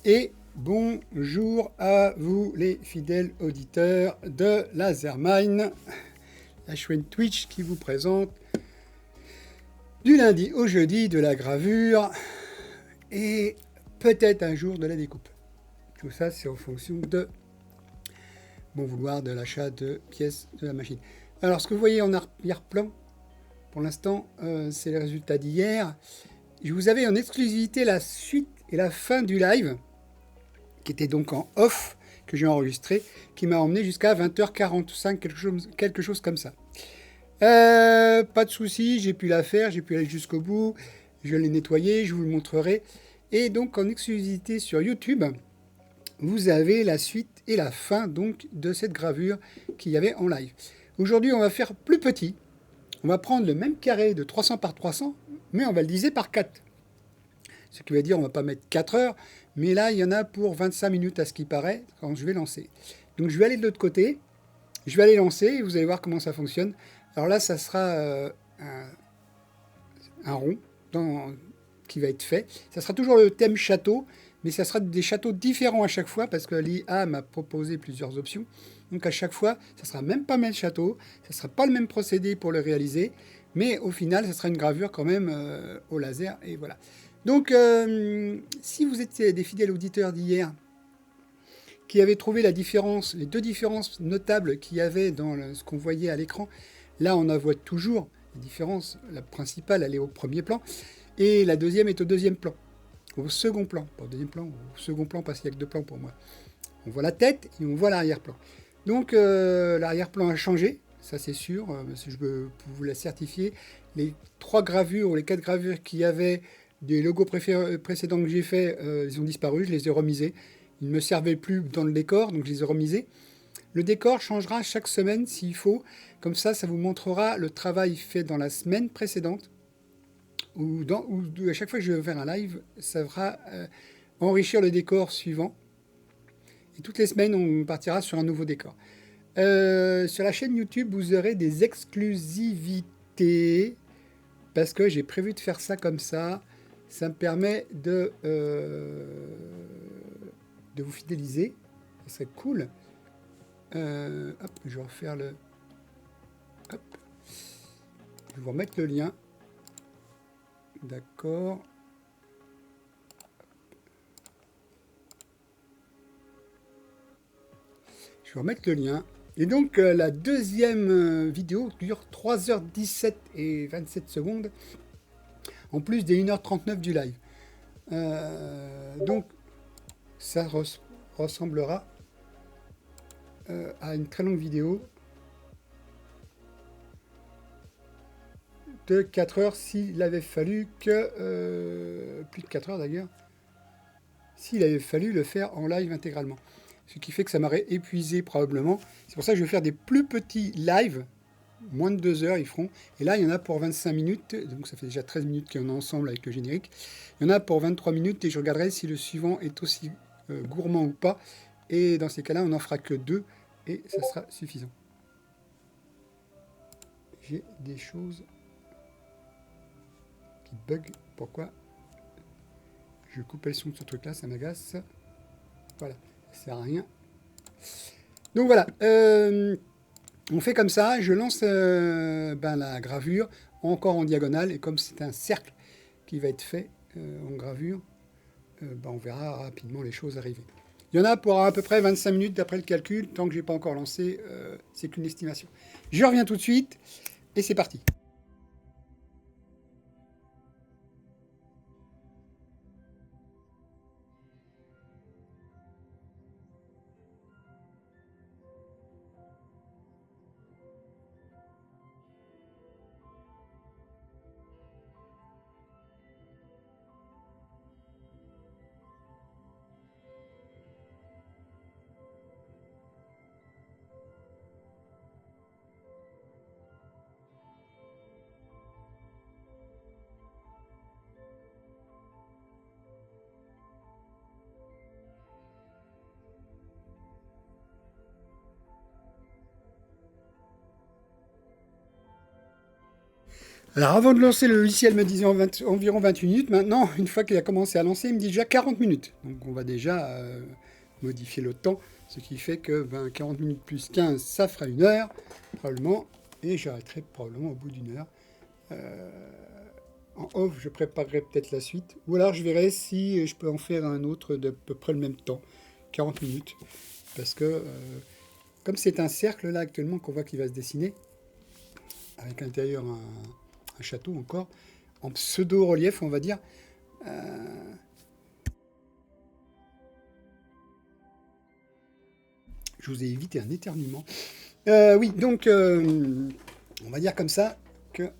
Et bonjour à vous les fidèles auditeurs de Lasermine, la chaîne Twitch qui vous présente du lundi au jeudi de la gravure et peut-être un jour de la découpe. Tout ça c'est en fonction de bon vouloir de l'achat de pièces de la machine. Alors ce que vous voyez en arrière-plan, pour l'instant c'est les résultats d'hier. Je vous avais en exclusivité la suite et la fin du live, qui était donc en off, que j'ai enregistré, qui m'a emmené jusqu'à 20h45, quelque chose comme ça. Pas de souci, j'ai pu la faire, j'ai pu aller jusqu'au bout, je l'ai nettoyé, je vous le montrerai. Et donc en exclusivité sur YouTube, vous avez la suite et la fin donc de cette gravure qu'il y avait en live. Aujourd'hui, on va faire plus petit. On va prendre le même carré de 300 par 300, mais on va le diviser par 4. Ce qui veut dire on ne va pas mettre 4 heures, mais là, il y en a pour 25 minutes à ce qui paraît quand je vais lancer. Donc je vais aller de l'autre côté, je vais aller lancer et vous allez voir comment ça fonctionne. Alors là, ça sera un rond qui va être fait. Ça sera toujours le thème château, mais ça sera des châteaux différents à chaque fois parce que l'IA m'a proposé plusieurs options. Donc à chaque fois, ça ne sera même pas le même château, ça ne sera pas le même procédé pour le réaliser, mais au final, ça sera une gravure quand même au laser. Et voilà. Donc, si vous étiez des fidèles auditeurs d'hier qui avaient trouvé la différence, les deux différences notables qu'il y avait dans ce qu'on voyait à l'écran, là on en voit toujours la différence. La principale, elle est au premier plan, et la deuxième est au deuxième plan, au second plan, pas au deuxième plan, au second plan parce qu'il n'y a que deux plans pour moi. On voit la tête et on voit l'arrière-plan. Donc l'arrière-plan a changé, ça c'est sûr, si je peux vous la certifier. Les 3 gravures ou les 4 gravures qu'il y avait des logos précédents que j'ai fait, ils ont disparu, je les ai remisés. Ils ne me servaient plus dans le décor, donc je les ai remisés. Le décor changera chaque semaine s'il faut. Comme ça vous montrera le travail fait dans la semaine précédente. Ou à chaque fois que je vais faire un live, ça va enrichir le décor suivant. Et toutes les semaines, on partira sur un nouveau décor. Sur la chaîne YouTube, vous aurez des exclusivités. Parce que j'ai prévu de faire ça comme ça. Ça me permet de vous fidéliser. Ça serait cool. Hop, je vais refaire le... Hop. Je vais vous remettre le lien. D'accord. Je vais remettre le lien. Et donc, la deuxième vidéo dure 3h17 et 27 secondes, en plus des 1h39 du live. Donc, ça ressemblera à une très longue vidéo de 4 heures s'il avait fallu que... plus de 4 heures d'ailleurs. S'il avait fallu le faire en live intégralement. Ce qui fait que ça m'aurait épuisé probablement. C'est pour ça que je vais faire des plus petits lives. Moins de 2 heures ils feront. Et là, il y en a pour 25 minutes. Donc ça fait déjà 13 minutes qu'on est ensemble avec le générique. Il y en a pour 23 minutes et je regarderai si le suivant est aussi gourmand ou pas. Et dans ces cas-là, on n'en fera que 2 et ça sera suffisant. J'ai des choses qui bug. Pourquoi je coupais le son de ce truc-là, ça m'agace. Voilà, ça sert à rien. Donc voilà, on fait comme ça, je lance la gravure encore en diagonale, et comme c'est un cercle qui va être fait en gravure, on verra rapidement les choses arriver. Il y en a pour à peu près 25 minutes d'après le calcul, tant que je n'ai pas encore lancé, c'est qu'une estimation. Je reviens tout de suite, et c'est parti. Alors avant de lancer le logiciel, il me disait environ 28 minutes. Maintenant, une fois qu'il a commencé à lancer, il me dit déjà 40 minutes. Donc on va déjà modifier le temps, ce qui fait que 40 minutes plus 15, ça fera 1 heure, probablement. Et j'arrêterai probablement au bout d'1 heure. En off, je préparerai peut-être la suite. Ou alors je verrai si je peux en faire un autre de peu près le même temps, 40 minutes. Parce que comme c'est un cercle là actuellement qu'on voit qui va se dessiner, avec à l'intérieur un château encore, en pseudo-relief, on va dire. Je vous ai évité un éternuement. Oui, donc, on va dire comme ça que...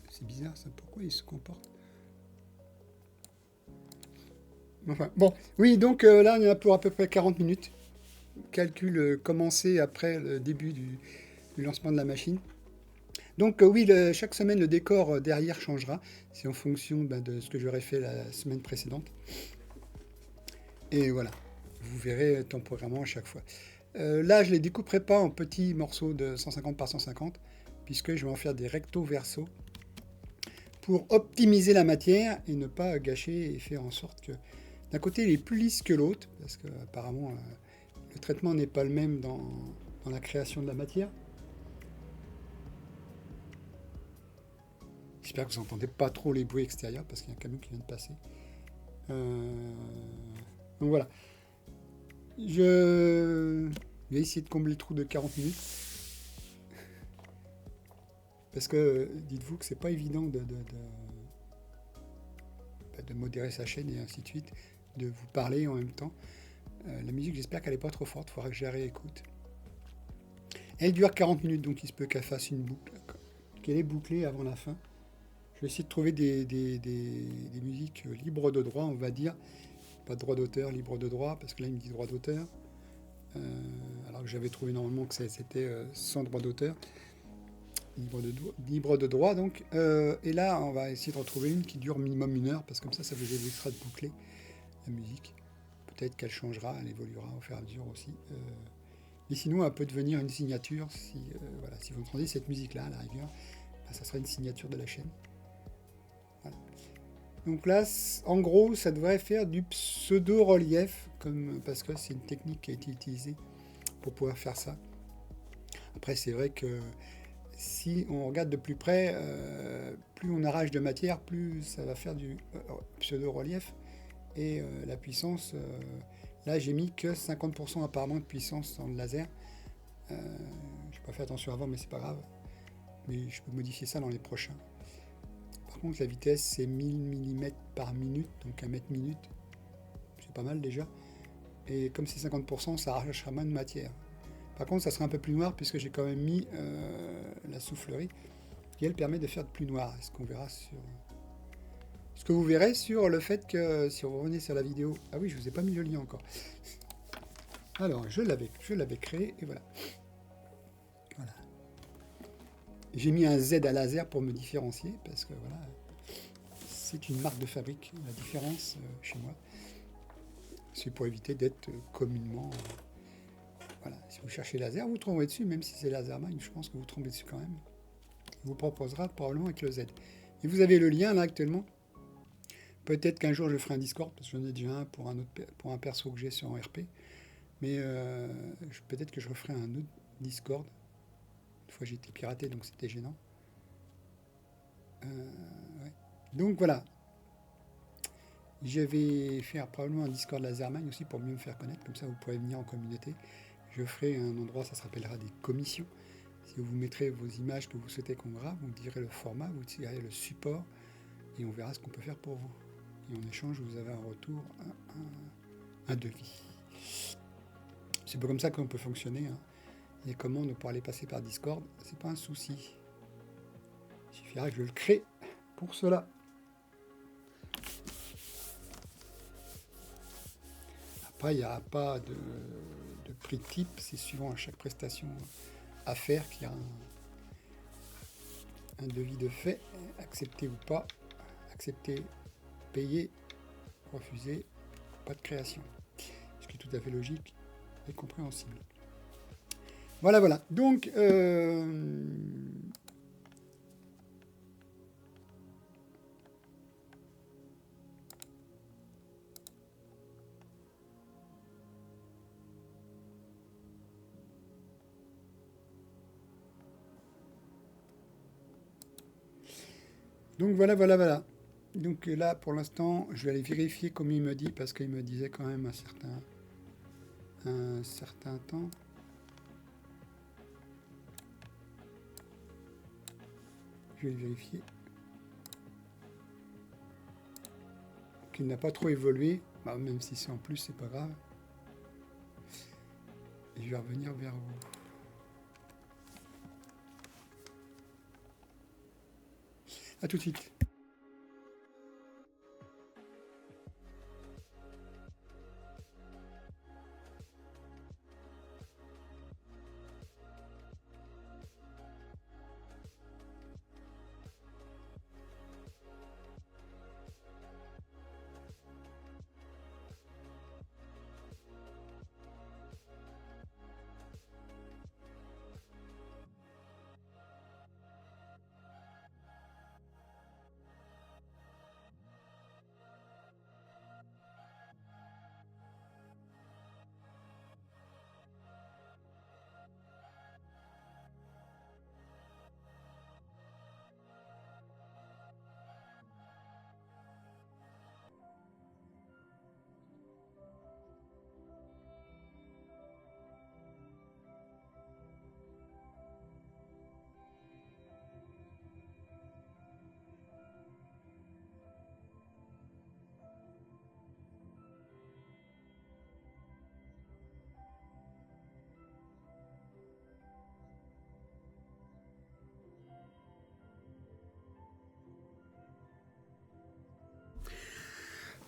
C'est bizarre ça, pourquoi il se comporte? Enfin, bon, oui, donc là, on est pour à peu près 40 minutes. Calcul commencé après le début du lancement de la machine. Donc oui, chaque semaine, le décor derrière changera. C'est en fonction de ce que j'aurais fait la semaine précédente. Et voilà, vous verrez temporairement à chaque fois. Là, je ne les découperai pas en petits morceaux de 150 par 150, puisque je vais en faire des recto verso pour optimiser la matière et ne pas gâcher et faire en sorte que d'un côté, il est plus lisse que l'autre, parce qu'apparemment, le traitement n'est pas le même dans la création de la matière. J'espère que vous n'entendez pas trop les bruits extérieurs, parce qu'il y a un camion qui vient de passer. Donc voilà. Je vais essayer de combler le trou de 40 minutes. Parce que dites-vous que c'est pas évident de modérer sa chaîne et ainsi de suite, de vous parler en même temps. La musique, j'espère qu'elle n'est pas trop forte, il faudra que je la réécoute. Elle dure 40 minutes, donc il se peut qu'elle fasse une boucle, qu'elle est bouclée avant la fin. Je vais essayer de trouver des musiques libres de droit, on va dire. Pas de droit d'auteur, libre de droit, parce que là il me dit droit d'auteur. Alors que j'avais trouvé normalement que c'était sans droit d'auteur. Libre de droit, donc. Et là, on va essayer de retrouver une qui dure minimum 1 heure, parce que comme ça vous évitera de boucler la musique. Peut-être qu'elle changera, elle évoluera au fur et à mesure aussi. Mais sinon, elle peut devenir une signature. Si vous entendez cette musique-là, à la rigueur, ça sera une signature de la chaîne. Voilà. Donc là, en gros, ça devrait faire du pseudo-relief, parce que c'est une technique qui a été utilisée pour pouvoir faire ça. Après, c'est vrai que si on regarde de plus près, plus on arrache de matière, plus ça va faire du pseudo-relief. Et la puissance, là j'ai mis que 50% apparemment de puissance dans le laser. Je n'ai pas fait attention avant, mais c'est pas grave. Mais je peux modifier ça dans les prochains. Par contre, la vitesse c'est 1000 mm par minute, donc 1 mètre minute. C'est pas mal déjà. Et comme c'est 50%, ça arrachera moins de matière. Par contre, ça sera un peu plus noir puisque j'ai quand même mis la soufflerie qui elle permet de faire de plus noir. Ce qu'on verra sur... Ce que vous verrez sur le fait que, si vous revenez sur la vidéo... Ah oui, je vous ai pas mis le lien encore. Alors, je l'avais créé, et voilà. Voilà. J'ai mis un Z à laser pour me différencier, parce que voilà, c'est une marque de fabrique, la différence chez moi. C'est pour éviter d'être communément... voilà, si vous cherchez laser, vous tomberez dessus, même si c'est Lasermind, je pense que vous tombez dessus quand même. Il vous proposera probablement avec le Z. Et vous avez le lien là actuellement. Peut-être qu'un jour je ferai un Discord, parce que j'en ai déjà un pour un perso que j'ai sur un RP. Mais peut-être que je referai un autre Discord. Une fois j'ai été piraté, donc c'était gênant. Ouais. Donc voilà. Je vais faire probablement un Discord Lasermind aussi pour mieux me faire connaître. Comme ça vous pourrez venir en communauté. Je ferai un endroit, ça s'appellera des commissions. Si vous mettrez vos images que vous souhaitez qu'on grave, vous direz le format, vous direz le support. Et on verra ce qu'on peut faire pour vous. Et en échange, vous avez un retour, un devis. C'est pas comme ça qu'on peut fonctionner. Hein. Les commandes pour aller passer par Discord, c'est pas un souci. Il suffira que je le crée pour cela. Après, il n'y aura pas de prix type, c'est suivant à chaque prestation à faire qu'il y a un devis de fait, accepter ou pas, accepter, payer, refuser, pas de création. Ce qui est tout à fait logique et compréhensible. Voilà, voilà. Donc, voilà, voilà, voilà. Donc là, pour l'instant, je vais aller vérifier comme il me dit, parce qu'il me disait quand même un certain temps. Je vais vérifier qu'il n'a pas trop évolué. Bah, même si c'est en plus, c'est pas grave. Et je vais revenir vers vous. A tout de suite.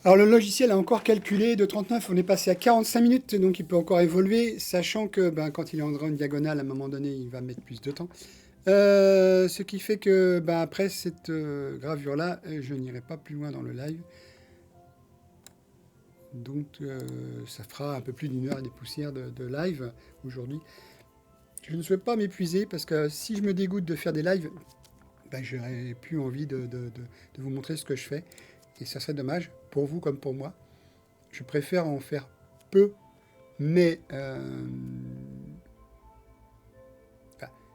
Alors le logiciel a encore calculé de 39, on est passé à 45 minutes, donc il peut encore évoluer, sachant que quand il est en diagonale, à un moment donné, il va mettre plus de temps. Ce qui fait que après cette gravure-là, je n'irai pas plus loin dans le live. Donc ça fera un peu plus d'une heure et des poussières de live aujourd'hui. Je ne souhaite pas m'épuiser parce que si je me dégoûte de faire des lives, j'aurais plus envie de vous montrer ce que je fais. Et ça serait dommage, pour vous comme pour moi. Je préfère en faire peu, mais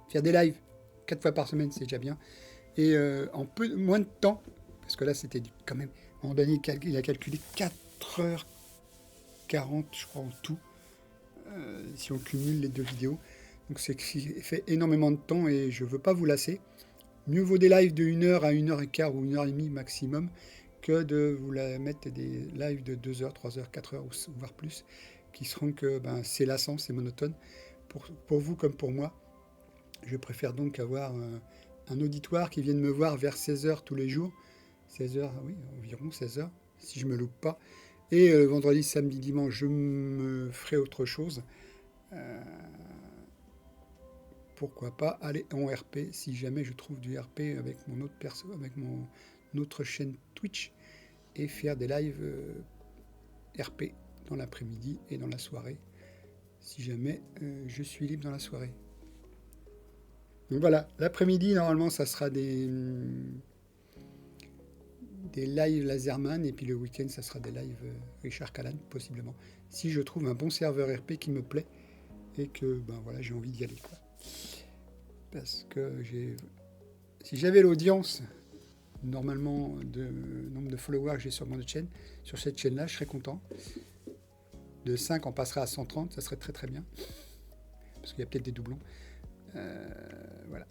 faire des lives 4 fois par semaine, c'est déjà bien. Et en moins de temps, parce que là, c'était quand même... À un moment donné, il a calculé 4h40, je crois, en tout, si on cumule les deux vidéos. Donc, c'est qui fait énormément de temps et je ne veux pas vous lasser. Mieux vaut des lives de 1 heure à 1h15 ou 1h30 maximum que de vous mettre des lives de 2 heures, 3 heures, 4 heures, ou voire plus, qui seront que c'est lassant, c'est monotone, pour vous comme pour moi. Je préfère donc avoir un auditoire qui vienne me voir vers 16 heures tous les jours, 16 heures, oui, environ 16 heures, si je ne me loupe pas. Et vendredi, samedi, dimanche, je me ferai autre chose. Pourquoi pas aller en RP si jamais je trouve du RP avec mon autre perso, avec mon autre chaîne Twitch, et faire des lives RP dans l'après-midi et dans la soirée, si jamais je suis libre dans la soirée. Donc voilà, l'après-midi, normalement, ça sera des lives Laserman, et puis le week-end, ça sera des lives Richard Callan, possiblement. Si je trouve un bon serveur RP qui me plaît, et que voilà, j'ai envie d'y aller, quoi. Parce que si j'avais l'audience, normalement, de nombre de followers que j'ai sur mon chaîne, sur cette chaîne-là, je serais content. De 5, on passera à 130, ça serait très très bien. Parce qu'il y a peut-être des doublons. Voilà.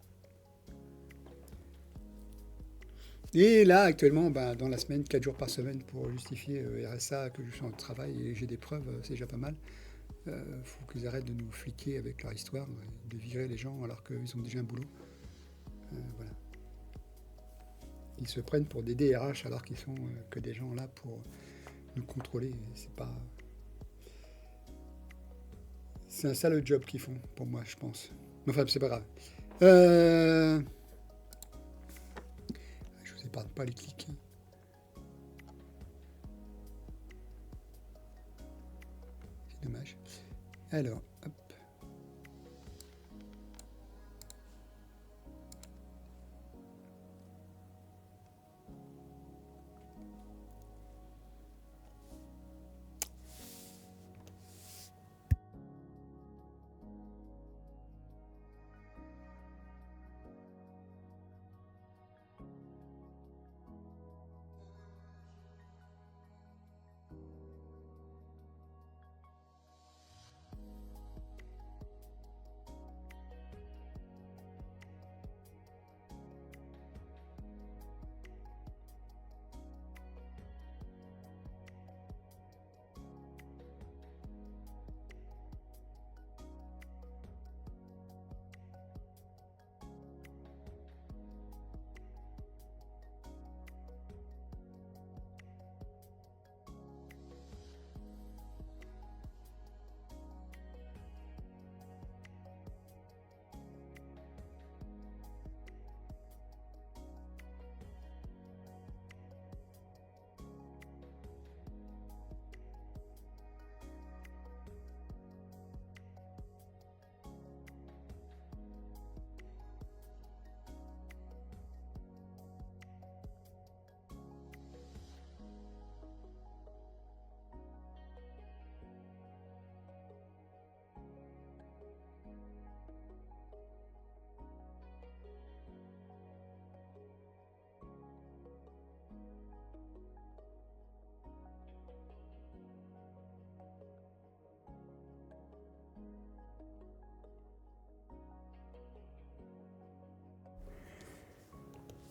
Et là, actuellement, dans la semaine, 4 jours par semaine pour justifier RSA que je suis en travail et j'ai des preuves, c'est déjà pas mal. Faut qu'ils arrêtent de nous fliquer avec leur histoire, de virer les gens alors qu'ils ont déjà un boulot. Voilà. Ils se prennent pour des DRH alors qu'ils sont que des gens là pour nous contrôler. C'est pas... C'est un sale job qu'ils font, pour moi, je pense. Enfin, c'est pas grave. Je vous épargne pas les clics. C'est dommage. Alors, hop.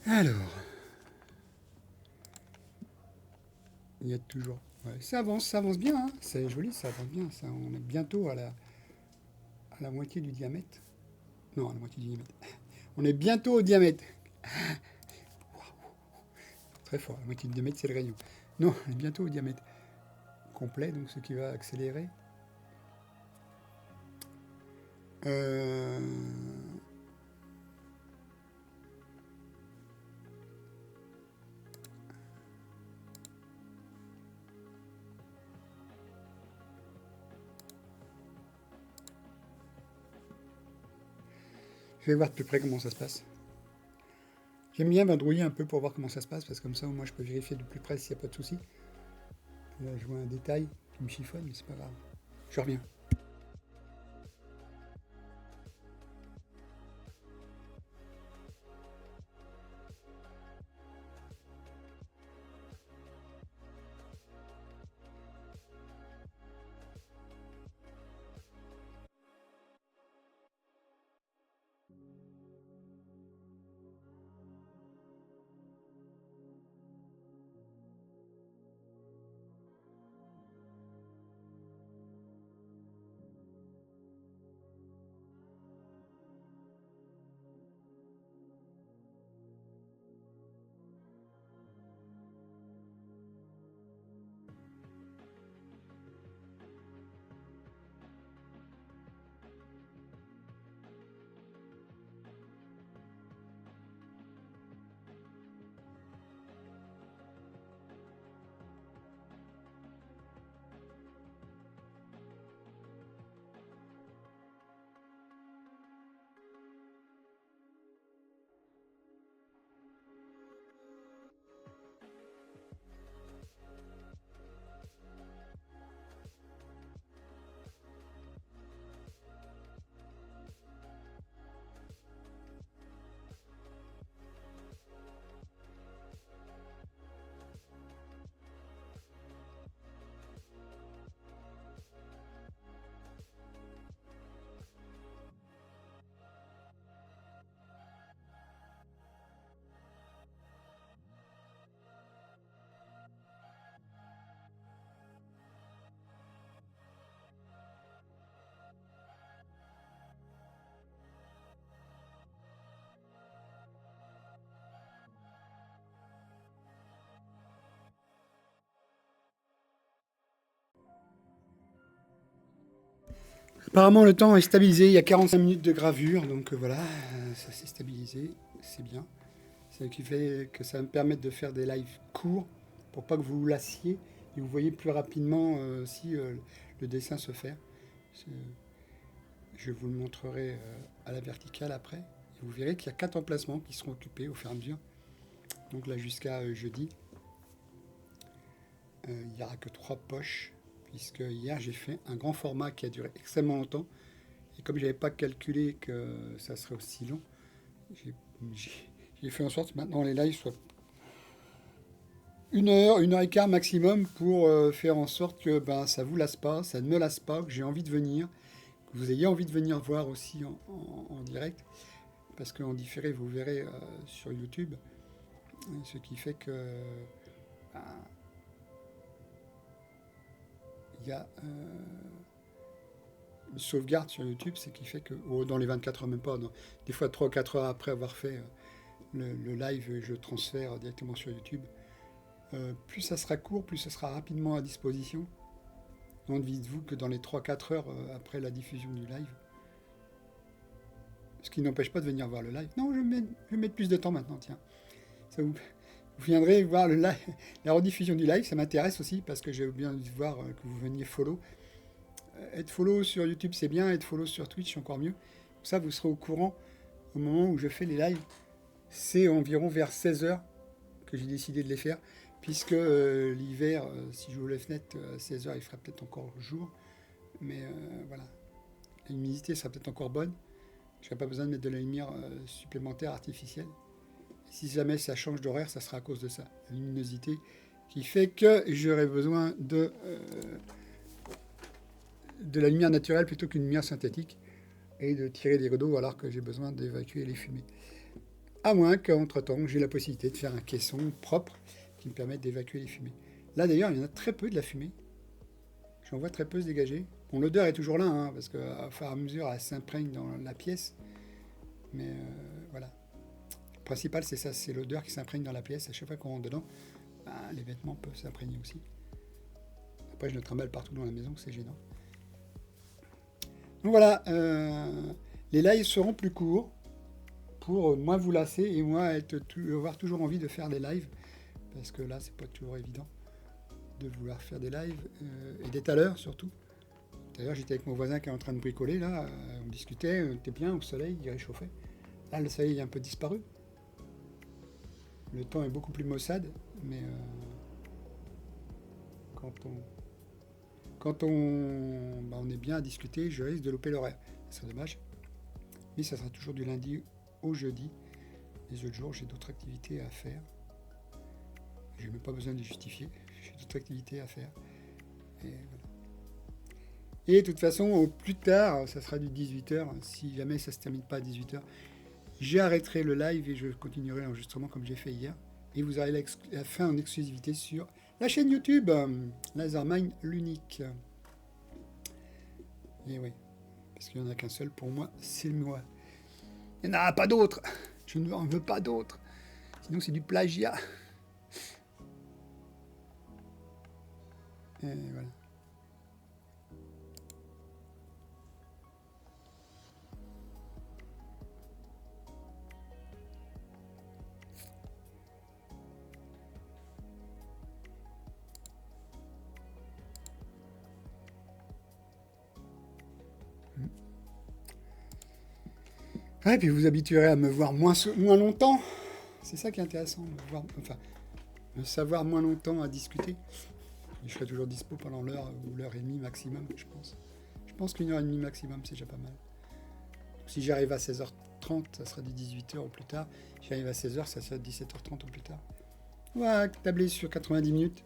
Alors, il y a toujours... Ouais, ça avance bien, hein. C'est joli, ça avance bien. Ça, on est bientôt à la moitié du diamètre. Non, à la moitié du diamètre. On est bientôt au diamètre. Très fort, la moitié du diamètre, c'est le rayon. Non, on est bientôt au diamètre complet, donc ce qui va accélérer. Euh... Je vais voir de plus près comment ça se passe. J'aime bien m'adrouiller un peu pour voir comment ça se passe, parce que comme ça, moi, je peux vérifier de plus près s'il n'y a pas de souci. Là, je vois un détail qui me chiffonne, mais c'est pas grave. Je reviens. Apparemment, le temps est stabilisé. Il y a 45 minutes de gravure, donc voilà, ça s'est stabilisé. C'est bien. Ce qui fait que ça va me permettre de faire des lives courts pour pas que vous vous lassiez et vous voyez plus rapidement si le dessin se fait. Je vous le montrerai à la verticale après. Et vous verrez qu'il y a 4 emplacements qui seront occupés au fur et à mesure. Donc là jusqu'à jeudi, il n'y aura que 3 poches, puisque hier j'ai fait un grand format qui a duré extrêmement longtemps. Et comme je n'avais pas calculé que ça serait aussi long, j'ai fait en sorte que maintenant les lives soient 1 heure et quart maximum pour faire en sorte que ça ne vous lasse pas, ça ne me lasse pas, que j'ai envie de venir, que vous ayez envie de venir voir aussi en direct, parce qu'en différé, vous verrez sur YouTube, ce qui fait que ben, il y a une sauvegarde sur YouTube, ce qui fait que dans les 24 heures, même pas, des fois 3 ou 4 heures après avoir fait le live, je transfère directement sur YouTube. Plus ça sera court, plus ça sera rapidement à disposition. Donc dites-vous que dans les 3-4 heures après la diffusion du live, ce qui n'empêche pas de venir voir le live. Non, je vais mettre plus de temps maintenant, tiens. Ça vous viendrez voir le live, la rediffusion du live, ça m'intéresse aussi parce que j'ai bien envie de voir que vous veniez follow. Être follow sur YouTube, c'est bien, être follow sur Twitch, encore mieux. Comme ça, vous serez au courant au moment où je fais les lives. C'est environ vers 16 heures que j'ai décidé de les faire, puisque l'hiver, si j'ouvre les fenêtres à 16 heures, il fera peut-être encore jour. Mais voilà, l'humidité sera peut-être encore bonne. Je n'aurai pas besoin de mettre de la lumière supplémentaire artificielle. Et si jamais ça change d'horaire, ça sera à cause de ça, la luminosité, qui fait que j'aurai besoin de la lumière naturelle plutôt qu'une lumière synthétique, et de tirer des rideaux alors que j'ai besoin d'évacuer les fumées. à moins qu'entre-temps, j'ai la possibilité de faire un caisson propre qui me permette d'évacuer les fumées. Là d'ailleurs, il y en a très peu de la fumée. J'en vois très peu se dégager. Bon, l'odeur est toujours là, hein, parce qu'à fur et à mesure, elle s'imprègne dans la pièce. Mais voilà. Le principal, c'est ça, c'est l'odeur qui s'imprègne dans la pièce. À chaque fois qu'on rentre dedans, ben, les vêtements peuvent s'imprégner aussi. Après, je le trimballe partout dans la maison, c'est gênant. Donc voilà, les lives seront plus courts pour moins vous lasser et moi avoir toujours envie de faire des lives. Parce que là, c'est pas toujours évident de vouloir faire des lives et d'être à l'heure surtout. D'ailleurs, j'étais avec mon voisin qui est en train de bricoler, là, on discutait, on était bien au soleil, il réchauffait. Là, le soleil est un peu disparu. Le temps est beaucoup plus maussade, mais quand on est bien à discuter, je risque de louper l'horaire. Ce serait dommage. Mais ça sera toujours du lundi au jeudi. Les autres jours, j'ai d'autres activités à faire. Je n'ai même pas besoin de les justifier. J'ai d'autres activités à faire. Et voilà. Et de toute façon, au plus tard, ça sera du 18h. Si jamais ça ne se termine pas à 18h, j'arrêterai le live et je continuerai l'enregistrement comme j'ai fait hier. Et vous aurez la fin en exclusivité sur la chaîne YouTube Lasermind l'unique. Et oui, parce qu'il n'y en a qu'un seul pour moi, c'est le moi. Il n'y en a pas d'autres. Je n'en veux pas d'autres. Sinon, c'est du plagiat. Et voilà. Ouais, puis vous vous habituerez à me voir moins longtemps. C'est ça qui est intéressant, me savoir moins longtemps à discuter. Et je serai toujours dispo pendant l'heure ou l'heure et demie maximum, je pense. Je pense qu'une heure et demie maximum, c'est déjà pas mal. Si j'arrive à 16h30, ça sera du 18h au plus tard. Si j'arrive à 16h, ça sera 17h30 au plus tard. On va tabler sur 90 minutes.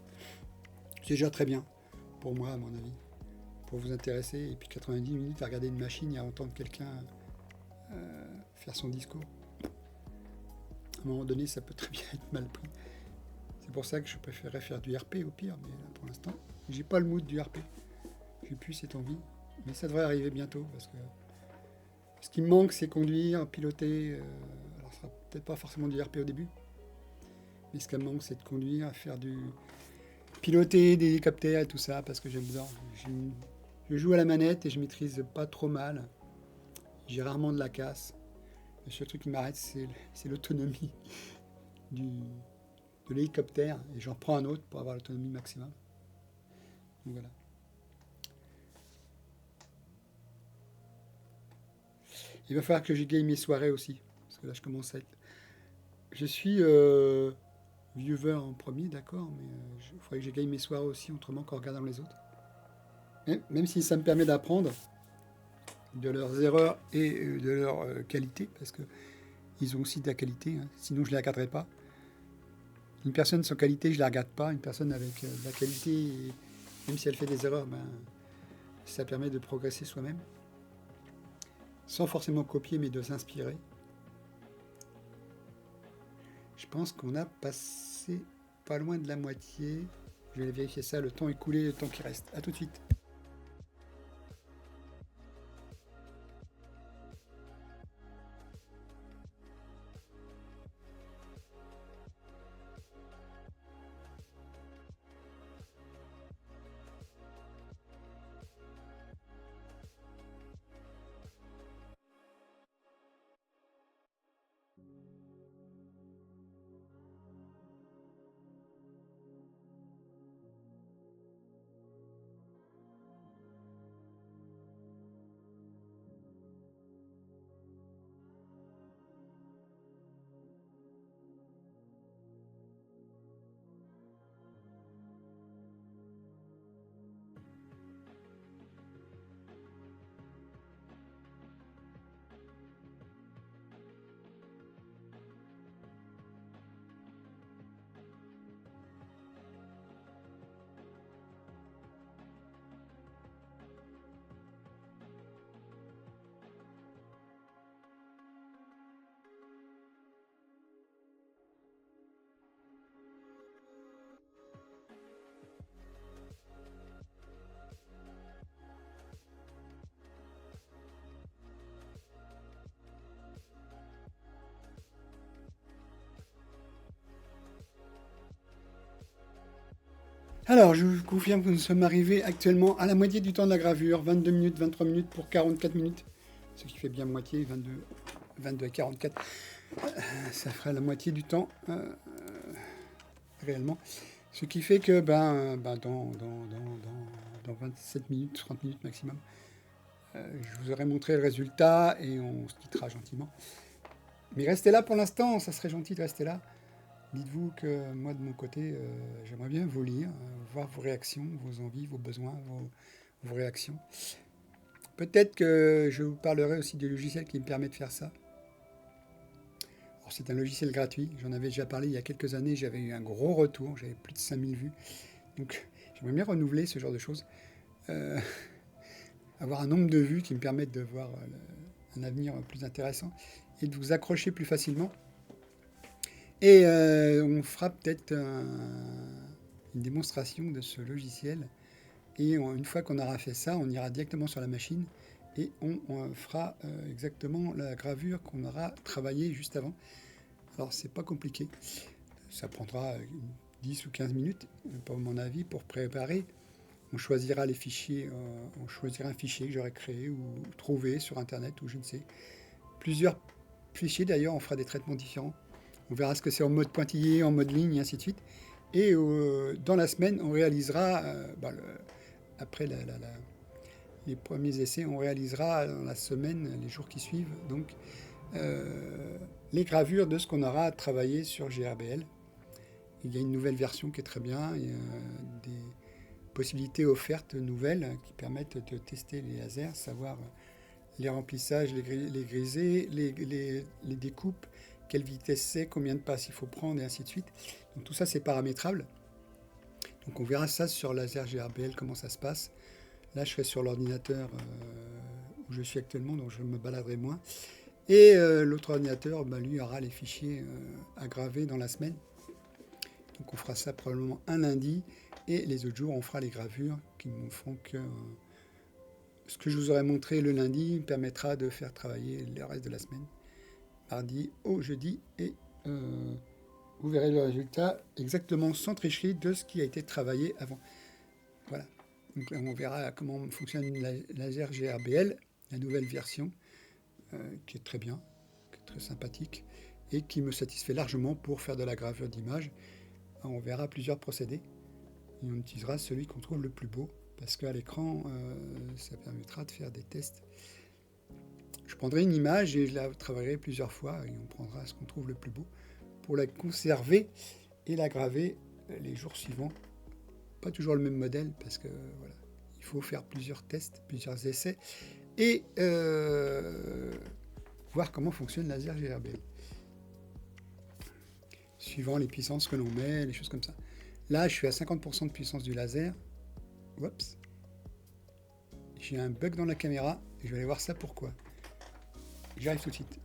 C'est déjà très bien, pour moi, à mon avis. Pour vous intéresser. Et puis 90 minutes à regarder une machine et à entendre quelqu'un faire son discours. À un moment donné, ça peut très bien être mal pris. C'est pour ça que je préférerais faire du RP au pire, mais là, pour l'instant, j'ai pas le mood du RP. J'ai plus cette envie, mais ça devrait arriver bientôt parce que ce qui me manque, c'est conduire, piloter. Alors, ce sera peut-être pas forcément du RP au début, mais ce qui me manque, c'est de conduire, faire du piloter des hélicoptères et tout ça parce que j'aime bien. Je joue à la manette et je maîtrise pas trop mal. J'ai rarement de la casse. Le seul truc qui m'arrête, c'est l'autonomie de l'hélicoptère. Et j'en prends un autre pour avoir l'autonomie maximum. Donc voilà. Il va falloir que j'égaye mes soirées aussi. Parce que là, je commence à être... Je suis viewer en premier, d'accord, mais il faudrait que j'égaye mes soirées aussi, autrement qu'en regardant les autres. Même si ça me permet d'apprendre de leurs erreurs et de leur qualité, parce que ils ont aussi de la qualité, hein. Sinon je ne les regarderai pas. Une personne sans qualité, je ne la regarde pas. Une personne avec de la qualité, même si elle fait des erreurs, ben, ça permet de progresser soi-même. Sans forcément copier, mais de s'inspirer. Je pense qu'on a passé pas loin de la moitié. Je vais vérifier ça, le temps écoulé, le temps qui reste. A tout de suite. Alors, je vous confirme que nous sommes arrivés actuellement à la moitié du temps de la gravure, 22 minutes, 23 minutes pour 44 minutes, ce qui fait bien moitié, 22 à 44, ça ferait la moitié du temps réellement, ce qui fait que dans 27 minutes, 30 minutes maximum, je vous aurai montré le résultat et on se quittera gentiment. Mais restez là pour l'instant, ça serait gentil de rester là. Dites-vous que moi, de mon côté, j'aimerais bien vous lire, voir vos réactions, vos envies, vos besoins, vos réactions. Peut-être que je vous parlerai aussi du logiciel qui me permet de faire ça. Alors, c'est un logiciel gratuit, j'en avais déjà parlé il y a quelques années, j'avais eu un gros retour, j'avais plus de 5000 vues. Donc, j'aimerais bien renouveler ce genre de choses. Euh, avoir un nombre de vues qui me permettent de voir un avenir plus intéressant et de vous accrocher plus facilement. Et on fera peut-être une démonstration de ce logiciel. Et une fois qu'on aura fait ça, on ira directement sur la machine et on fera exactement la gravure qu'on aura travaillée juste avant. Alors, c'est pas compliqué. Ça prendra 10 ou 15 minutes, pour mon avis, pour préparer. On choisira les fichiers, on choisira un fichier que j'aurais créé ou trouvé sur Internet ou je ne sais. Plusieurs fichiers d'ailleurs, on fera des traitements différents. On verra ce que c'est en mode pointillé, en mode ligne, et ainsi de suite. Et dans la semaine, on réalisera, après les premiers essais, on réalisera dans la semaine, les jours qui suivent, donc les gravures de ce qu'on aura travaillé sur GRBL. Il y a une nouvelle version qui est très bien, il y a des possibilités offertes nouvelles qui permettent de tester les lasers, savoir les remplissages, les grisés, les découpes, quelle vitesse c'est, combien de passes il faut prendre, et ainsi de suite. Donc tout ça, c'est paramétrable. Donc on verra ça sur laser GRBL, comment ça se passe. Là, je serai sur l'ordinateur où je suis actuellement, donc je me baladerai moins. Et l'autre ordinateur, lui, aura les fichiers à graver dans la semaine. Donc on fera ça probablement un lundi. Et les autres jours, on fera les gravures qui nous feront que... ce que je vous aurais montré le lundi permettra de faire travailler le reste de la semaine. Mardi au jeudi. Et vous verrez le résultat exactement sans tricherie de ce qui a été travaillé avant. Voilà. Donc on verra comment fonctionne la laser GRBL, la nouvelle version, qui est très bien, qui est très sympathique, et qui me satisfait largement pour faire de la gravure d'images. On verra plusieurs procédés. Et on utilisera celui qu'on trouve le plus beau, parce qu'à l'écran, ça permettra de faire des tests. Je prendrai une image et je la travaillerai plusieurs fois, et on prendra ce qu'on trouve le plus beau pour la conserver et la graver les jours suivants. Pas toujours le même modèle, parce que voilà, il faut faire plusieurs tests, plusieurs essais, et voir comment fonctionne laser GRBL. Suivant les puissances que l'on met, les choses comme ça. Là, je suis à 50% de puissance du laser. Oups. J'ai un bug dans la caméra et je vais aller voir ça pourquoi. J'arrive tout de suite.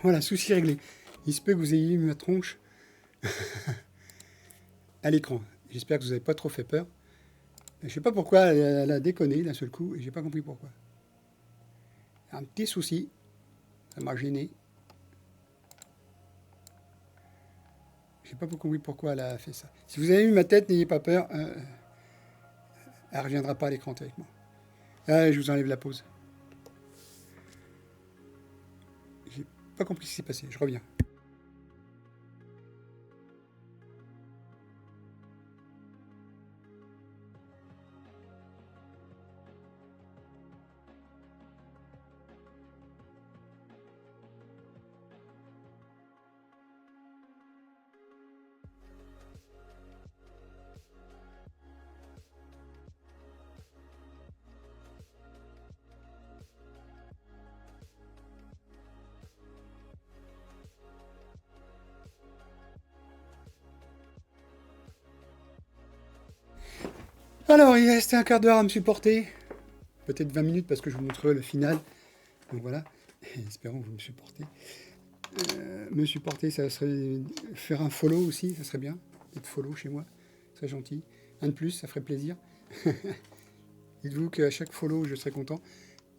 Voilà, souci réglé. Il se peut que vous ayez eu ma tronche à l'écran. J'espère que vous n'avez pas trop fait peur. Je ne sais pas pourquoi elle a déconné d'un seul coup et j'ai pas compris pourquoi. Un petit souci, ça m'a gêné. Je n'ai pas compris pourquoi elle a fait ça. Si vous avez eu ma tête, n'ayez pas peur. Elle ne reviendra pas à l'écran avec moi. Ah, je vous enlève la pause. J'ai pas compris ce qui s'est passé. Je reviens. Alors, il restait un quart d'heure à me supporter. Peut-être 20 minutes parce que je vous montrerai le final. Donc voilà. Espérons que vous me supportez. Me supporter, ça serait faire un follow aussi, ça serait bien. Être follow chez moi, ce serait gentil. Un de plus, ça ferait plaisir. Dites-vous qu'à chaque follow, je serais content.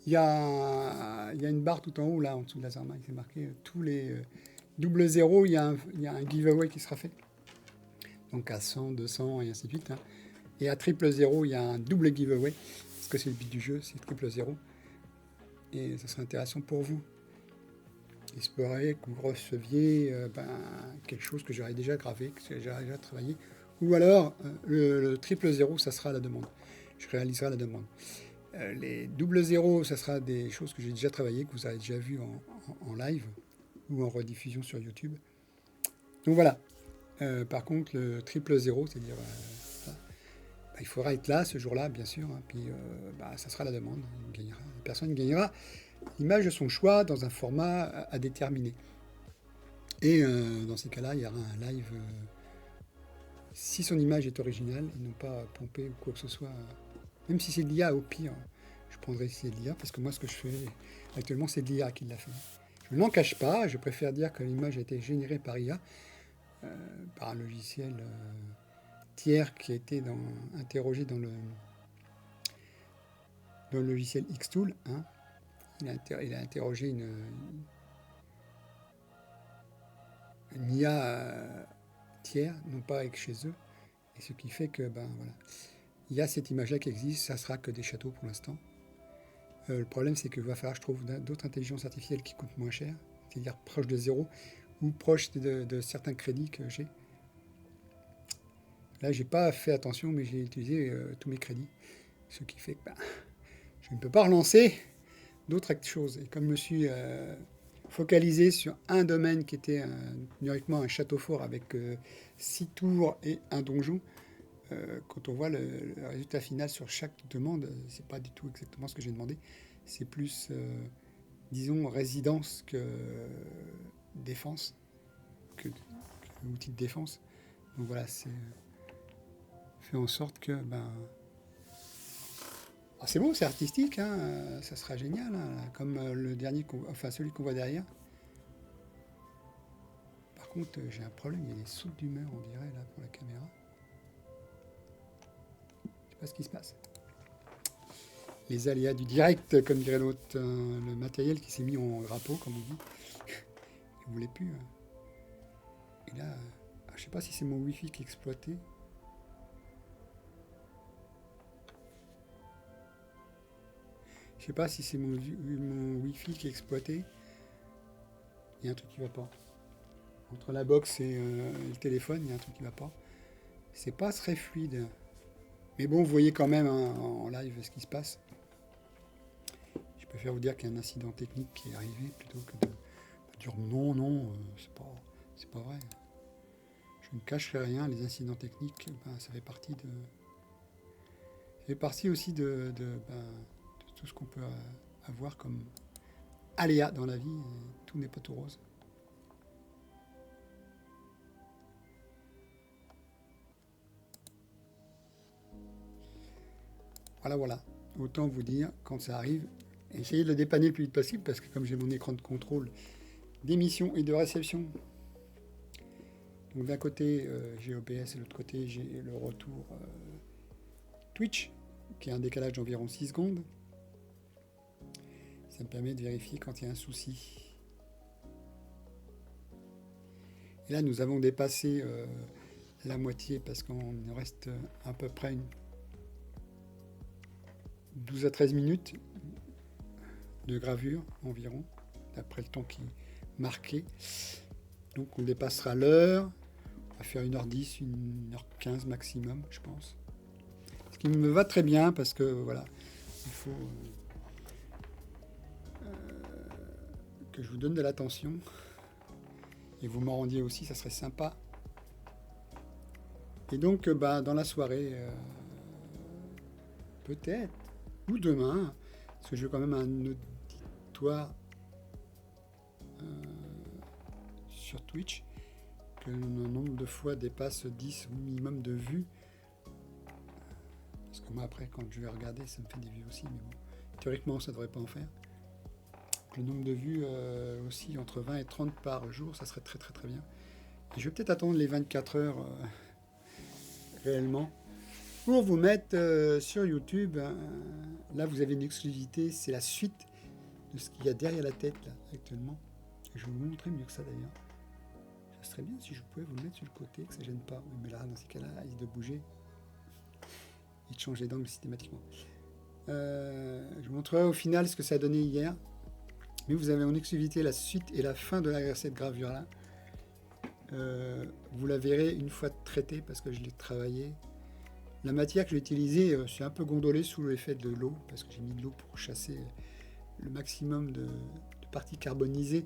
Il y a une barre tout en haut, là, en dessous de la Zermain, qui est marqué tous les double zéro, il y a un giveaway qui sera fait. Donc à 100, 200 et ainsi de suite. Hein. Et à triple zéro, il y a un double giveaway. Parce que c'est le but du jeu, c'est triple zéro. Et ça serait intéressant pour vous. Il se pourrait que vous receviez quelque chose que j'aurais déjà gravé, que j'aurais déjà travaillé. Ou alors, le triple zéro, ça sera à la demande. Je réaliserai la demande. Les double zéro, ça sera des choses que j'ai déjà travaillées, que vous avez déjà vues en live ou en rediffusion sur YouTube. Donc voilà. Par contre, le triple zéro, c'est-à-dire il faudra être là ce jour-là, bien sûr, hein, puis ça sera la demande. La personne gagnera l'image de son choix dans un format à déterminer. Et dans ces cas-là, il y aura un live si son image est originale et non pas pompée ou quoi que ce soit. Même si c'est de l'IA, au pire, je prendrai si c'est de l'IA, parce que moi, ce que je fais actuellement, c'est de l'IA qui l'a fait. Je ne m'en cache pas, je préfère dire que l'image a été générée par IA, par un logiciel tiers qui a été interrogé dans le logiciel Xtool. Hein. Il a interrogé une IA tiers, non pas avec chez eux, et ce qui fait que, voilà, il y a cette image-là qui existe, ça sera que des châteaux pour l'instant. Le problème, c'est qu'il va falloir que je trouve d'autres intelligences artificielles qui coûtent moins cher, c'est-à-dire proche de zéro, ou proche de certains crédits que j'ai. Là, j'ai pas fait attention, mais j'ai utilisé tous mes crédits, ce qui fait que je ne peux pas relancer d'autres choses. Et comme je me suis focalisé sur un domaine qui était numériquement un château fort avec 6 tours et un donjon, quand on voit le résultat final sur chaque demande, c'est pas du tout exactement ce que j'ai demandé. C'est plus, disons, résidence que défense, que outil de défense. Donc voilà, c'est fait en sorte que c'est beau, c'est artistique, hein, ça sera génial, hein, comme le dernier, celui qu'on voit derrière. Par contre, j'ai un problème, il y a des sautes d'humeur, on dirait, là, pour la caméra. Je sais pas ce qui se passe. Les aléas du direct, comme dirait l'autre, le matériel qui s'est mis en drapeau, comme on dit. Il ne voulait plus. Et là, je sais pas si c'est mon Wi-Fi qui est exploité. Je sais pas si c'est mon Wi-Fi qui est exploité. Il y a un truc qui va pas. Entre la box et le téléphone, il y a un truc qui va pas. C'est pas très fluide. Mais bon, vous voyez quand même en live ce qui se passe. Je préfère vous dire qu'il y a un incident technique qui est arrivé plutôt que de dire non, c'est pas vrai. Je ne cacherai rien, les incidents techniques, ça fait partie de. Ça fait partie aussi de tout ce qu'on peut avoir comme aléa dans la vie. Tout n'est pas tout rose. Voilà. Autant vous dire, quand ça arrive, essayez de le dépanner le plus vite possible, parce que comme j'ai mon écran de contrôle d'émission et de réception. Donc d'un côté, j'ai OBS et de l'autre côté, j'ai le retour Twitch, qui a un décalage d'environ 6 secondes. Ça me permet de vérifier quand il y a un souci. Et là, nous avons dépassé la moitié parce qu'on reste à peu près une 12 à 13 minutes de gravure environ, d'après le temps qui est marqué. Donc on dépassera l'heure. On va faire 1h10, 1h15 maximum, je pense. Ce qui me va très bien parce que voilà, il faut que je vous donne de l'attention. Et vous m'en rendiez aussi, ça serait sympa. Et donc, dans la soirée, peut-être, ou demain, parce que j'ai quand même un auditoire sur Twitch, que le nombre de fois dépasse 10 minimum de vues. Parce que moi, après, quand je vais regarder, ça me fait des vues aussi, mais bon, théoriquement, ça ne devrait pas en faire. Le nombre de vues aussi entre 20 et 30 par jour, ça serait très très très bien. Et je vais peut-être attendre les 24 heures réellement pour vous mettre sur YouTube. Là, vous avez une exclusivité, c'est la suite de ce qu'il y a derrière la tête là, actuellement. Et je vais vous montrer mieux que ça d'ailleurs. Ça serait bien si je pouvais vous le mettre sur le côté, que ça ne gêne pas. Oui, mais là, dans ces cas-là, il risque de bouger et de changer d'angle systématiquement. Je vous montrerai au final ce que ça a donné hier. Mais vous avez en exclusivité la suite et la fin de cette gravure-là. Vous la verrez une fois traitée parce que je l'ai travaillée. La matière que j'ai utilisée, c'est un peu gondolé sous l'effet de l'eau parce que j'ai mis de l'eau pour chasser le maximum de parties carbonisées.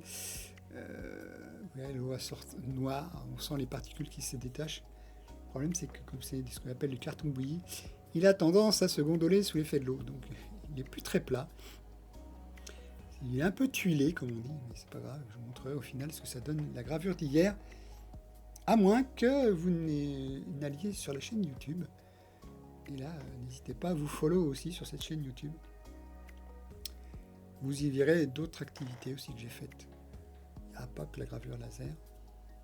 L'eau sorte noire, on sent les particules qui se détachent. Le problème, c'est que comme c'est ce qu'on appelle du carton bouilli, il a tendance à se gondoler sous l'effet de l'eau. Donc il n'est plus très plat. Il est un peu tuilé, comme on dit, mais c'est pas grave. Je vous montrerai au final ce que ça donne la gravure d'hier. À moins que vous n'alliez sur la chaîne YouTube. Et là, n'hésitez pas à vous follow aussi sur cette chaîne YouTube. Vous y verrez d'autres activités aussi que j'ai faites. Il n'y a pas que la gravure laser.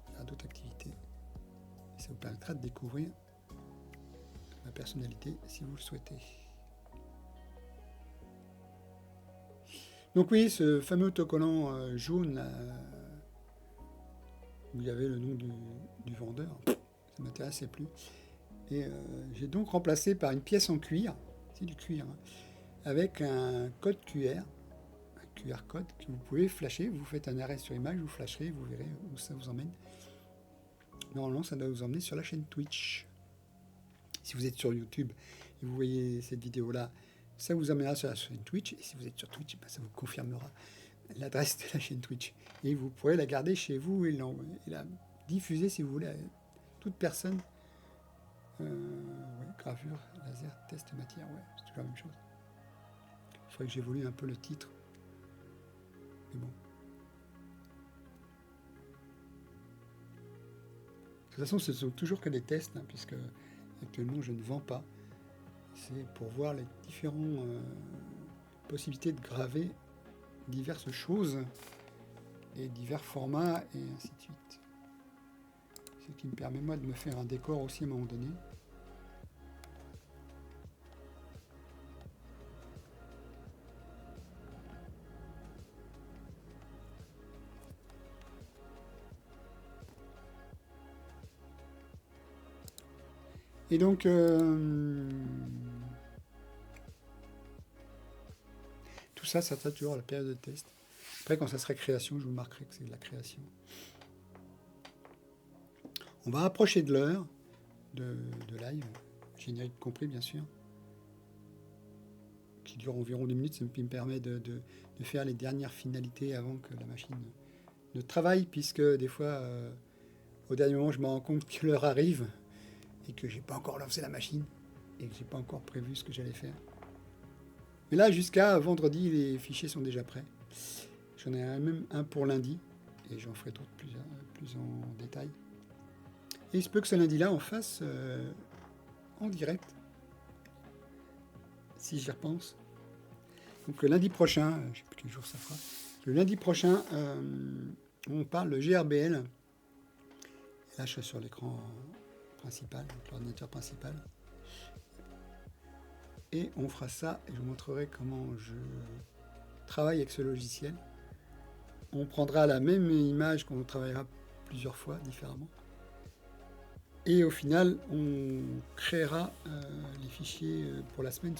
Il y a d'autres activités. Et ça vous permettra de découvrir ma personnalité si vous le souhaitez. Donc oui, ce fameux autocollant jaune où il y avait le nom du vendeur, ça ne m'intéressait plus. Et j'ai donc remplacé par une pièce en cuir, c'est du cuir, hein, avec un code QR, un QR code que vous pouvez flasher. Vous faites un arrêt sur image, vous flasherez, vous verrez où ça vous emmène. Normalement, ça doit vous emmener sur la chaîne Twitch. Si vous êtes sur YouTube et vous voyez cette vidéo-là, ça vous emmènera sur la chaîne Twitch. Et si vous êtes sur Twitch, ça vous confirmera l'adresse de la chaîne Twitch. Et vous pourrez la garder chez vous et la diffuser si vous voulez à toute personne. Gravure, laser, test matière, c'est toujours la même chose. Il faudrait que j'évolue un peu le titre. Mais bon. De toute façon, ce sont toujours que des tests, hein, puisque actuellement je ne vends pas. C'est pour voir les différentes possibilités de graver diverses choses et divers formats et ainsi de suite. Ce qui me permet moi de me faire un décor aussi à un moment donné. Et donc, tout ça, ça sera toujours à la période de test. Après, quand ça sera création, je vous marquerai que c'est de la création. On va approcher de l'heure de live, générique compris bien sûr, qui dure environ 2 minutes. Ça me permet de faire les dernières finalités avant que la machine ne travaille, puisque des fois, au dernier moment, je me rends compte que l'heure arrive et que j'ai pas encore lancé la machine et que j'ai pas encore prévu ce que j'allais faire. Mais là, jusqu'à vendredi, les fichiers sont déjà prêts. J'en ai même un pour lundi et j'en ferai d'autres plus en détail. Et il se peut que ce lundi-là, on fasse en direct, si j'y repense. Donc le lundi prochain, je ne sais plus quel jour ça fera, le lundi prochain, on parle de GRBL. Là, je suis sur l'écran principal, donc l'ordinateur principal. Et on fera ça, et je vous montrerai comment je travaille avec ce logiciel. On prendra la même image qu'on travaillera plusieurs fois différemment. Et au final, on créera les fichiers pour la semaine,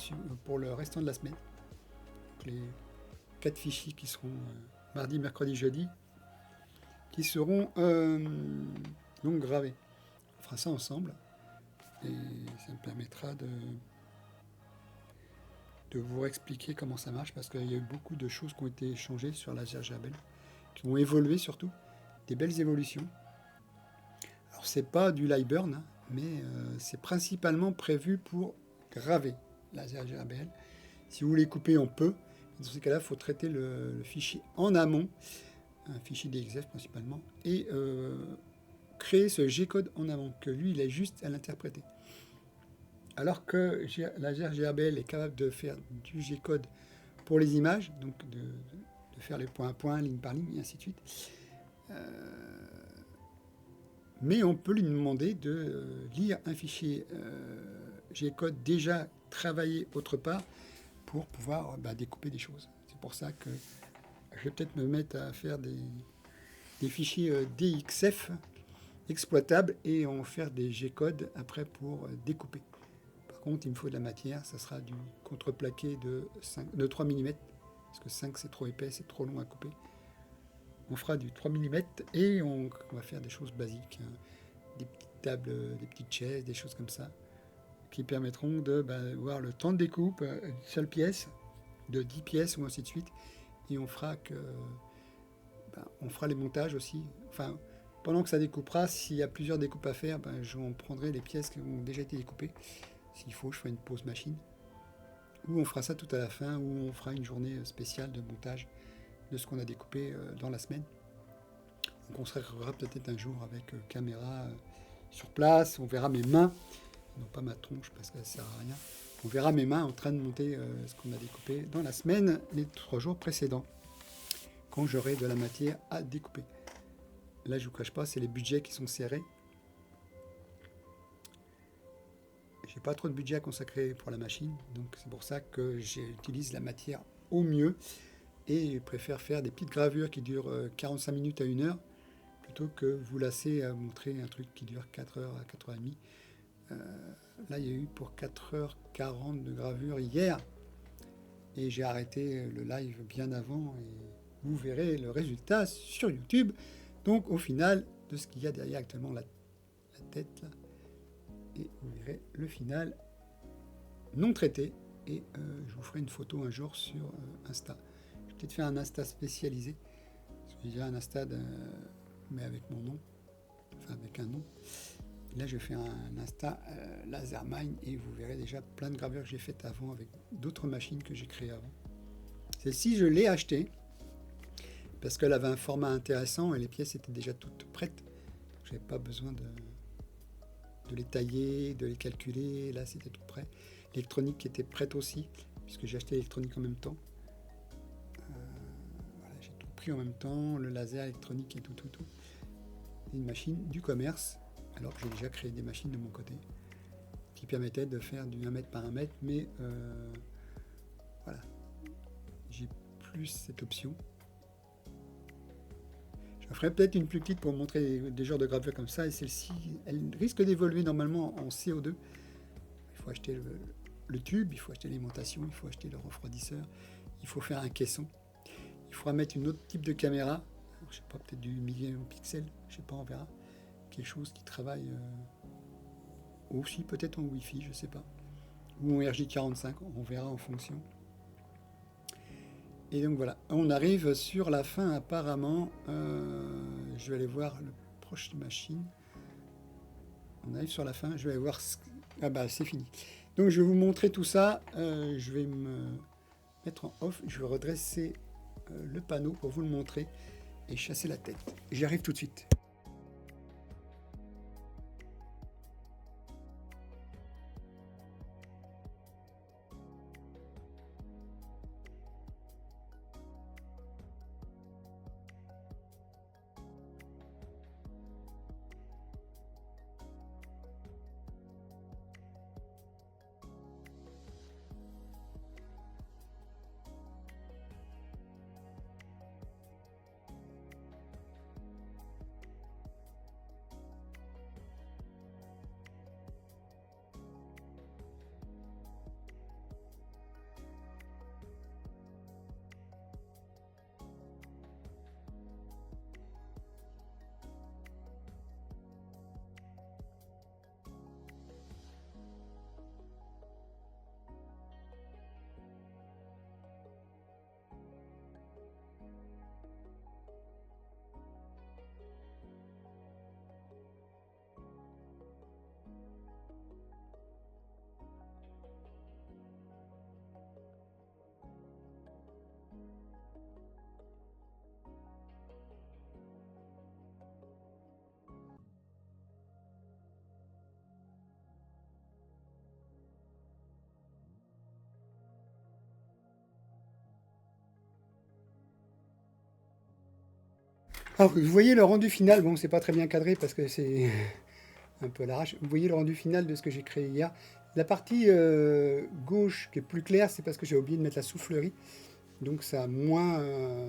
pour le restant de la semaine. Donc les 4 fichiers qui seront mardi, mercredi, jeudi, qui seront donc gravés. On fera ça ensemble et ça me permettra de vous expliquer comment ça marche, parce qu'il y a eu beaucoup de choses qui ont été changées sur Laser GRBL, qui ont évolué surtout, des belles évolutions. Alors c'est pas du Lightburn, hein, mais c'est principalement prévu pour graver Laser GRBL. Si vous voulez couper, on peut. Dans ces cas-là, il faut traiter le fichier en amont, un fichier DXF principalement, et créer ce G-code en amont, que lui, il est juste à l'interpréter. Alors que Laser GRBL est capable de faire du G-code pour les images, donc de faire les points à points, ligne par ligne, et ainsi de suite. Mais on peut lui demander de lire un fichier G-code déjà travaillé autre part pour pouvoir découper des choses. C'est pour ça que je vais peut-être me mettre à faire des fichiers DXF exploitables et en faire des G-code après pour découper. Par contre, il me faut de la matière, ça sera du contreplaqué de 3 mm, parce que 5 c'est trop épais, c'est trop long à couper. On fera du 3 mm et on va faire des choses basiques, hein, des petites tables, des petites chaises, des choses comme ça, qui permettront de voir le temps de découpe d'une seule pièce, de 10 pièces ou ainsi de suite. Et on fera on fera les montages aussi. Enfin, pendant que ça découpera, s'il y a plusieurs découpes à faire, j'en prendrai les pièces qui ont déjà été découpées. S'il faut, je ferai une pause machine. Ou on fera ça tout à la fin, ou on fera une journée spéciale de montage de ce qu'on a découpé dans la semaine. Donc on se reverra peut-être un jour avec caméra sur place, on verra mes mains, non pas ma tronche parce que ça sert à rien. On verra mes mains en train de monter ce qu'on a découpé dans la semaine, les 3 jours précédents, quand j'aurai de la matière à découper. Là, je ne vous cache pas, c'est les budgets qui sont serrés. J'ai pas trop de budget à consacrer pour la machine, donc c'est pour ça que j'utilise la matière au mieux et je préfère faire des petites gravures qui durent 45 minutes à 1 heure plutôt que vous lasser à montrer un truc qui dure 4 heures à 4h30. Là, il y a eu pour 4h40 de gravure hier et j'ai arrêté le live bien avant et vous verrez le résultat sur YouTube. Donc au final de ce qu'il y a derrière actuellement la tête là, et vous verrez le final non traité et je vous ferai une photo un jour sur Insta. Je vais peut-être faire un Insta spécialisé. J'ai déjà un Insta mais avec mon nom, enfin avec un nom. Là je fais un Insta Lasermind et vous verrez déjà plein de gravures que j'ai faites avant avec d'autres machines que j'ai créées avant. Celle-ci je l'ai achetée parce qu'elle avait un format intéressant et les pièces étaient déjà toutes prêtes. Je n'avais pas besoin de les tailler, de les calculer. Là c'était tout prêt. L'électronique était prête aussi puisque j'ai acheté l'électronique en même temps. Voilà, j'ai tout pris en même temps, le laser, électronique et tout. Une machine du commerce, alors que j'ai déjà créé des machines de mon côté qui permettaient de faire du 1 mètre par 1 mètre, mais voilà, j'ai plus cette option. Je ferai peut-être une plus petite pour vous montrer des genres de gravures comme ça, et celle-ci, elle risque d'évoluer normalement en CO2. Il faut acheter le tube, il faut acheter l'alimentation, il faut acheter le refroidisseur, il faut faire un caisson. Il faudra mettre une autre type de caméra, alors, je sais pas, peut-être du millième pixel, je sais pas, on verra. Quelque chose qui travaille aussi peut-être en Wi-Fi, je sais pas. Ou en RJ45, on verra en fonction. Et donc voilà, on arrive sur la fin apparemment. Je vais aller voir le prochaine machine. On arrive sur la fin, je vais aller voir... Ah c'est fini. Donc je vais vous montrer tout ça. Je vais me mettre en off, je vais redresser le panneau pour vous le montrer et chasser la tête. J'y arrive tout de suite. Alors, vous voyez le rendu final, bon, c'est pas très bien cadré parce que c'est un peu à l'arrache. Vous voyez le rendu final de ce que j'ai créé hier. La partie gauche qui est plus claire, c'est parce que j'ai oublié de mettre la soufflerie. Donc ça a moins,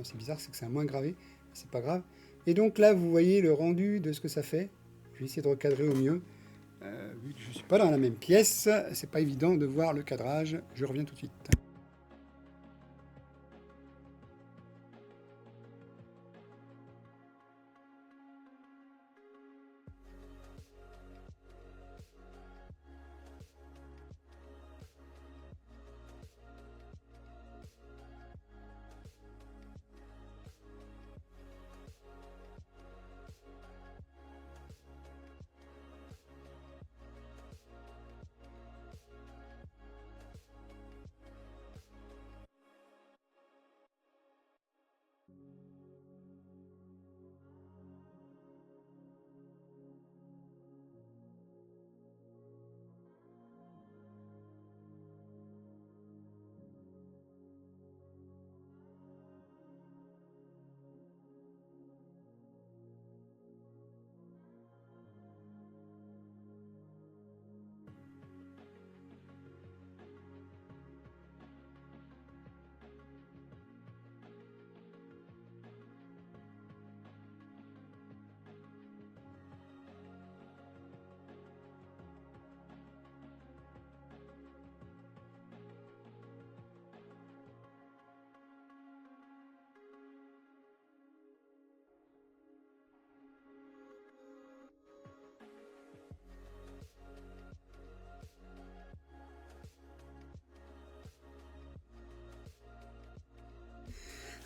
c'est bizarre, c'est que ça a moins gravé. C'est pas grave. Et donc là, vous voyez le rendu de ce que ça fait. Je vais essayer de recadrer au mieux. Vu que je ne suis pas dans la même pièce, c'est pas évident de voir le cadrage. Je reviens tout de suite.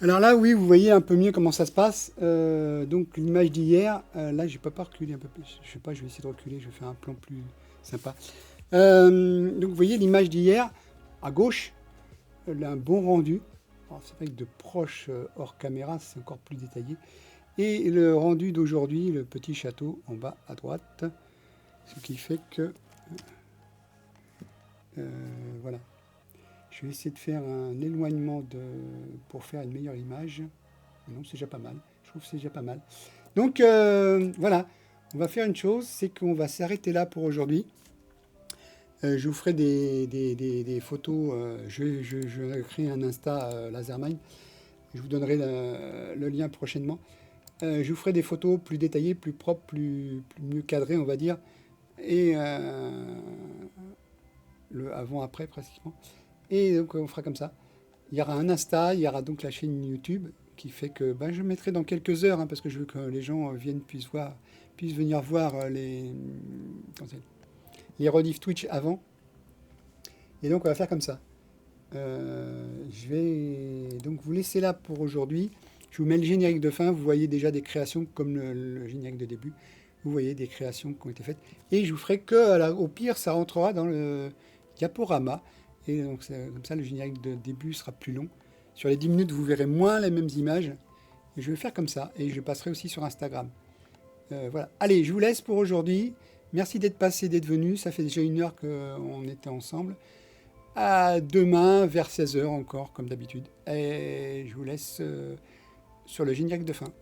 Alors là, oui, vous voyez un peu mieux comment ça se passe. Donc l'image d'hier, là, je ne peux pas reculer un peu plus. Je sais pas, je vais essayer de reculer, je vais faire un plan plus sympa. Donc vous voyez l'image d'hier, à gauche, elle a un bon rendu. Alors, c'est vrai que de proche, hors caméra, c'est encore plus détaillé. Et le rendu d'aujourd'hui, le petit château en bas à droite. Ce qui fait que... voilà. Je vais essayer de faire un éloignement pour faire une meilleure image. Non, c'est déjà pas mal. Je trouve que c'est déjà pas mal. Donc voilà, on va faire une chose, c'est qu'on va s'arrêter là pour aujourd'hui. Je vous ferai des photos. Je vais créer un Insta Lasermind. Je vous donnerai le lien prochainement. Je vous ferai des photos plus détaillées, plus propres, plus mieux cadrées, on va dire. Et le avant-après, pratiquement. Et donc on fera comme ça. Il y aura un Insta, il y aura donc la chaîne YouTube qui fait que je mettrai dans quelques heures, hein, parce que je veux que les gens puissent venir voir les rediffs Twitch avant. Et donc on va faire comme ça. Je vais donc vous laisser là pour aujourd'hui. Je vous mets le générique de fin. Vous voyez déjà des créations comme le générique de début. Vous voyez des créations qui ont été faites. Et je vous ferai que, au pire, ça rentrera dans le diaporama. Et donc comme ça, le générique de début sera plus long. Sur les 10 minutes, vous verrez moins les mêmes images. Et je vais faire comme ça. Et je passerai aussi sur Instagram. Voilà. Allez, je vous laisse pour aujourd'hui. Merci d'être passé, d'être venu. Ça fait déjà 1 heure qu'on était ensemble. À demain, vers 16 h encore, comme d'habitude. Et je vous laisse sur le générique de fin.